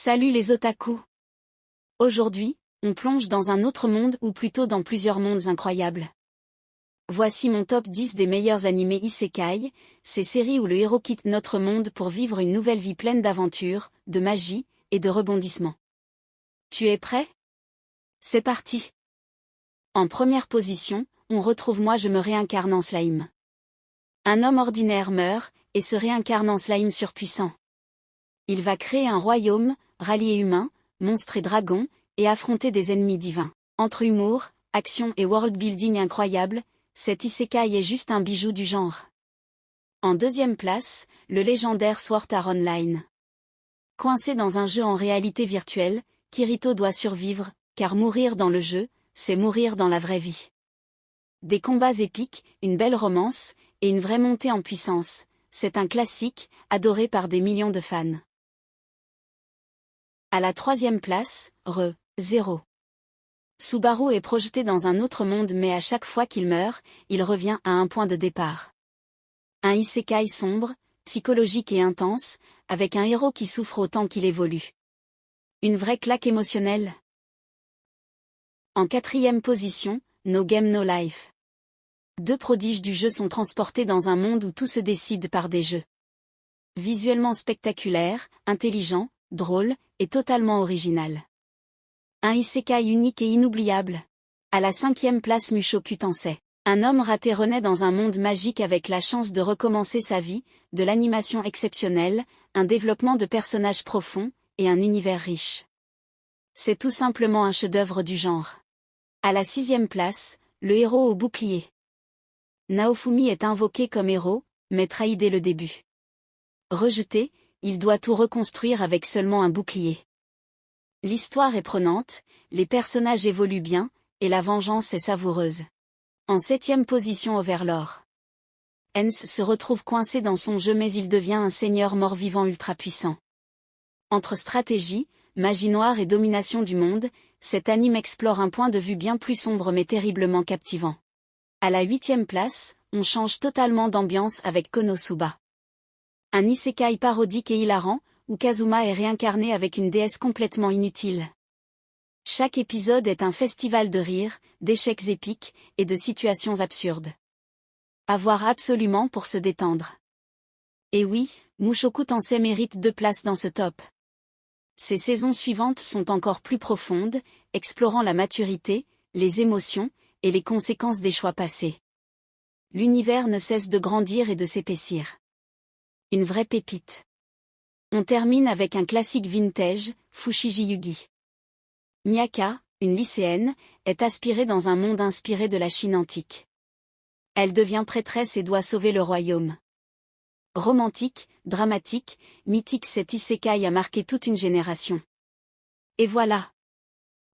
Salut les otaku! Aujourd'hui, on plonge dans un autre monde ou plutôt dans plusieurs mondes incroyables. Voici mon top 10 des meilleurs animés isekai, ces séries où le héros quitte notre monde pour vivre une nouvelle vie pleine d'aventures, de magie et de rebondissements. Tu es prêt? C'est parti! En première position, on retrouve Moi je me réincarne en slime. Un homme ordinaire meurt, et se réincarne en slime surpuissant. Il va créer un royaume, rallier humains, monstres et dragons, et affronter des ennemis divins. Entre humour, action et world building incroyable, cet isekai est juste un bijou du genre. En deuxième place, le légendaire Sword Art Online. Coincé dans un jeu en réalité virtuelle, Kirito doit survivre, car mourir dans le jeu, c'est mourir dans la vraie vie. Des combats épiques, une belle romance, et une vraie montée en puissance, c'est un classique, adoré par des millions de fans. À la troisième place, Zero. Subaru est projeté dans un autre monde mais à chaque fois qu'il meurt, il revient à un point de départ. Un isekai sombre, psychologique et intense, avec un héros qui souffre autant qu'il évolue. Une vraie claque émotionnelle. En quatrième position, No Game No Life. Deux prodiges du jeu sont transportés dans un monde où tout se décide par des jeux. Visuellement spectaculaire, intelligent, drôle, et totalement original. Un isekai unique et inoubliable. À la cinquième place Mushoku Tensei. Un homme raté renaît dans un monde magique avec la chance de recommencer sa vie, de l'animation exceptionnelle, un développement de personnages profonds, et un univers riche. C'est tout simplement un chef-d'œuvre du genre. À la sixième place, le héros au bouclier. Naofumi est invoqué comme héros, mais trahi dès le début. Rejeté, il doit tout reconstruire avec seulement un bouclier. L'histoire est prenante, les personnages évoluent bien, et la vengeance est savoureuse. En septième position Overlord. Ens se retrouve coincé dans son jeu mais il devient un seigneur mort-vivant ultra puissant. Entre stratégie, magie noire et domination du monde, cet anime explore un point de vue bien plus sombre mais terriblement captivant. À la huitième place, on change totalement d'ambiance avec Konosuba. Un isekai parodique et hilarant, où Kazuma est réincarné avec une déesse complètement inutile. Chaque épisode est un festival de rires, d'échecs épiques, et de situations absurdes. À voir absolument pour se détendre. Et oui, Mushoku Tensei mérite 2 places dans ce top. Ces saisons suivantes sont encore plus profondes, explorant la maturité, les émotions, et les conséquences des choix passés. L'univers ne cesse de grandir et de s'épaissir. Une vraie pépite. On termine avec un classique vintage, Fushigi Yugi. Miyaka, une lycéenne, est aspirée dans un monde inspiré de la Chine antique. Elle devient prêtresse et doit sauver le royaume. Romantique, dramatique, mythique, cet isekai a marqué toute une génération. Et voilà.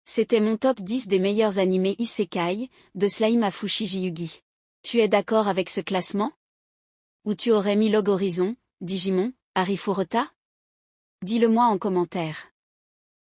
C'était mon top 10 des meilleurs animés isekai, de Slime à Fushigi Yugi. Tu es d'accord avec ce classement? Ou tu aurais mis Log Horizon, Digimon, Arifureta? Dis-le moi en commentaire.